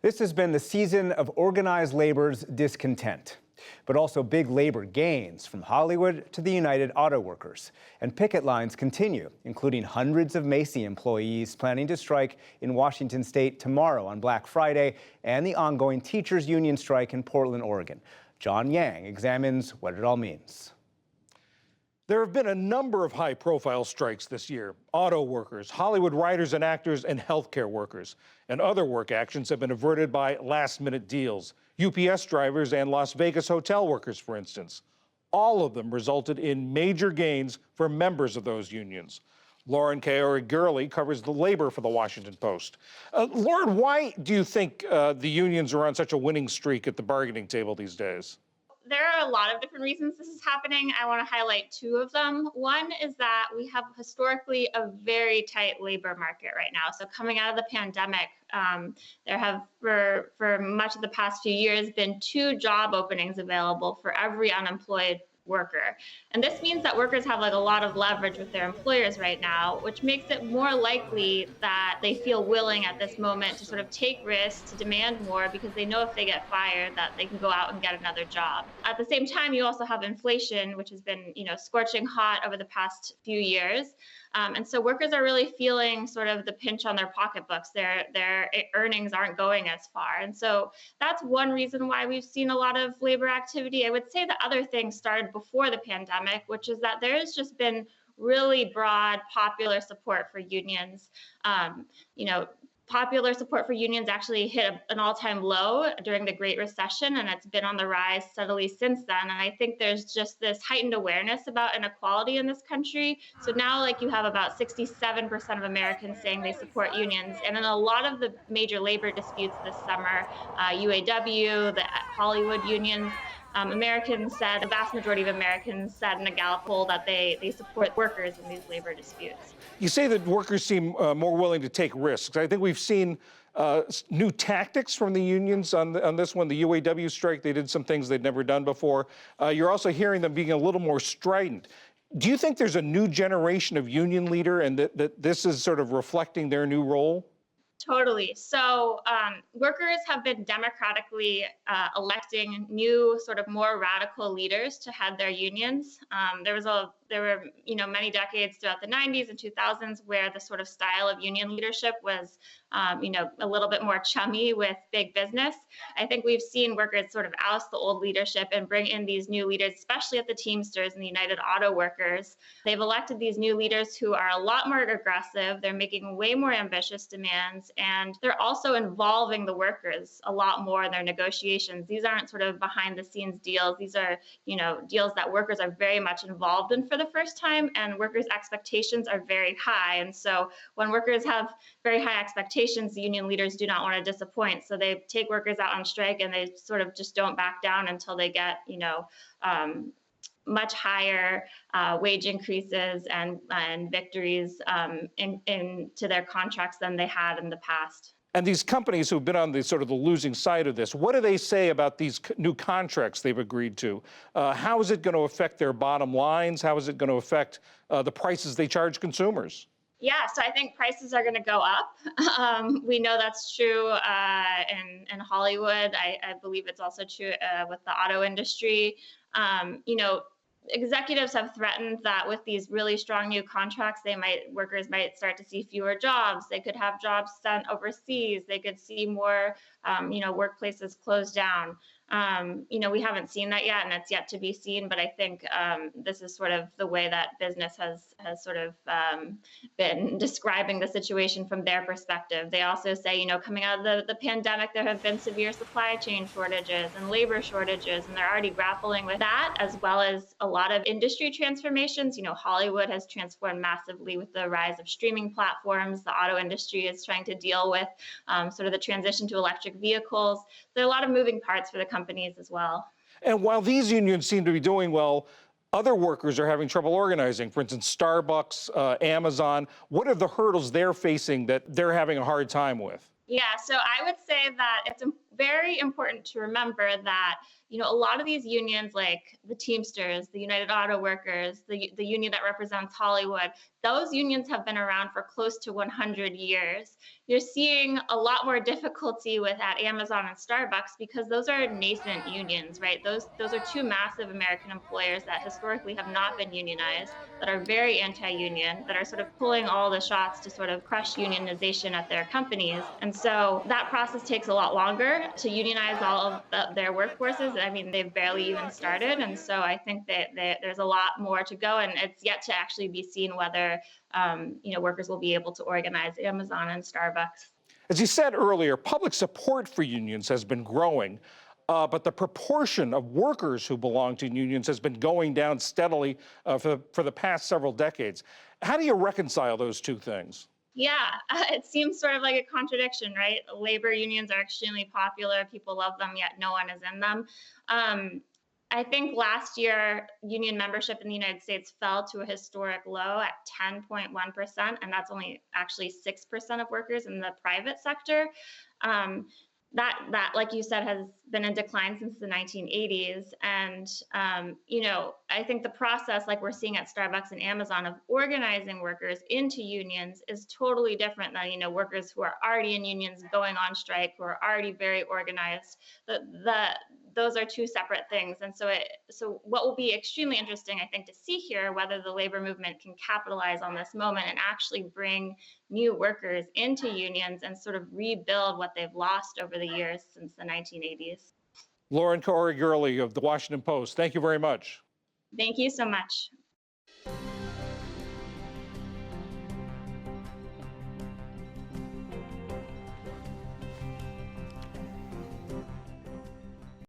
This has been the season of organized labor's discontent, but also big labor gains from Hollywood to the United Auto Workers. And picket lines continue, including hundreds of Macy employees planning to strike in Washington state tomorrow on Black Friday, and the ongoing teachers union strike in Portland, Oregon. John Yang examines what it all means. There have been a number of high-profile strikes this year. Auto workers, Hollywood writers and actors, and healthcare workers. And other work actions have been averted by last-minute deals. UPS drivers and Las Vegas hotel workers, for instance. All of them resulted in major gains for members of those unions. Lauren Kaori-Gurley covers the labor for the Washington Post. Lauren, why do you think the unions are on such a winning streak at the bargaining table these days? There are a lot of different reasons this is happening. I want to highlight two of them. One is that we have historically a very tight labor market right now. So coming out of the pandemic, there have for much of the past few years been 2 job openings available for every unemployed worker. And this means that workers have a lot of leverage with their employers right now, which makes it more likely that they feel willing at this moment to sort of take risks, to demand more, because they know if they get fired that they can go out and get another job. At the same time, you also have inflation, which has been, scorching hot over the past few years. And so workers are really feeling sort of the pinch on their pocketbooks. Their earnings aren't going as far. And so that's one reason why we've seen a lot of labor activity. I would say the other thing started before the pandemic, which is that there has just been really broad popular support for unions. Popular support for unions actually hit an all-time low during the Great Recession, and it's been on the rise steadily since then. And I think there's just this heightened awareness about inequality in this country. So now, you have about 67% of Americans saying they support unions. And in a lot of the major labor disputes this summer, UAW, the Hollywood unions, the vast majority of Americans said in a Gallup poll that they support workers in these labor disputes. You say that workers seem more willing to take risks. I think we've seen new tactics from the unions on this one. The UAW strike, they did some things they'd never done before. You're also hearing them being a little more strident. Do you think there's a new generation of union leader and that this is sort of reflecting their new role? Totally. So workers have been democratically electing new, sort of more radical leaders to head their unions. There were many decades throughout the 90s and 2000s where the sort of style of union leadership was a little bit more chummy with big business. I think we've seen workers sort of oust the old leadership and bring in these new leaders, especially at the Teamsters and the United Auto Workers. They've elected these new leaders who are a lot more aggressive. They're making way more ambitious demands, and they're also involving the workers a lot more in their negotiations. These aren't sort of behind the scenes deals. These are, deals that workers are very much involved in for the first time, and workers' expectations are very high. And so when workers have very high expectations, the union leaders do not want to disappoint. So they take workers out on strike and they sort of just don't back down until they get, much higher wage increases and victories into their contracts than they had in the past. And these companies who've been on the sort of the losing side of this, what do they say about these new contracts they've agreed to? How is it going to affect their bottom lines? How is it going to affect the prices they charge consumers? Yeah, so I think prices are going to go up. We know that's true in Hollywood. I believe it's also true with the auto industry. Executives have threatened that with these really strong new contracts, workers might start to see fewer jobs. They could have jobs sent overseas. They could see more, workplaces closed down. We haven't seen that yet, and it's yet to be seen. But I think this is sort of the way that business has sort of been describing the situation from their perspective. They also say, coming out of the pandemic, there have been severe supply chain shortages and labor shortages, and they're already grappling with that, as well as a lot of industry transformations. Hollywood has transformed massively with the rise of streaming platforms. The auto industry is trying to deal with sort of the transition to electric vehicles. There are a lot of moving parts for the companies as well. And while these unions seem to be doing well, other workers are having trouble organizing. For instance, Starbucks, Amazon. What are the hurdles they're facing that they're having a hard time with? Yeah, so I would say that it's very important to remember that, a lot of these unions like the Teamsters, the United Auto Workers, the union that represents Hollywood, those unions have been around for close to 100 years. You're seeing a lot more difficulty with at Amazon and Starbucks because those are nascent unions, right? Those are two massive American employers that historically have not been unionized, that are very anti-union, that are sort of pulling all the shots to sort of crush unionization at their companies. And so that process takes a lot longer to unionize all of their workforces. I mean, they've barely even started. And so I think that there's a lot more to go, and it's yet to actually be seen whether workers will be able to organize Amazon and Starbucks. As you said earlier, public support for unions has been growing, but the proportion of workers who belong to unions has been going down steadily for the past several decades. How do you reconcile those two things? Yeah, it seems sort of like a contradiction, right? Labor unions are extremely popular. People love them, yet no one is in them. I think last year, union membership in the United States fell to a historic low at 10.1%, and that's only actually 6% of workers in the private sector. That, like you said, has been in decline since the 1980s. And, I think the process, like we're seeing at Starbucks and Amazon, of organizing workers into unions is totally different than, workers who are already in unions going on strike, who are already very organized. Those are two separate things. And so what will be extremely interesting, I think, to see here, whether the labor movement can capitalize on this moment and actually bring new workers into unions and sort of rebuild what they've lost over the years since the 1980s. Lauren Corey-Gurley of the Washington Post, thank you very much. Thank you so much.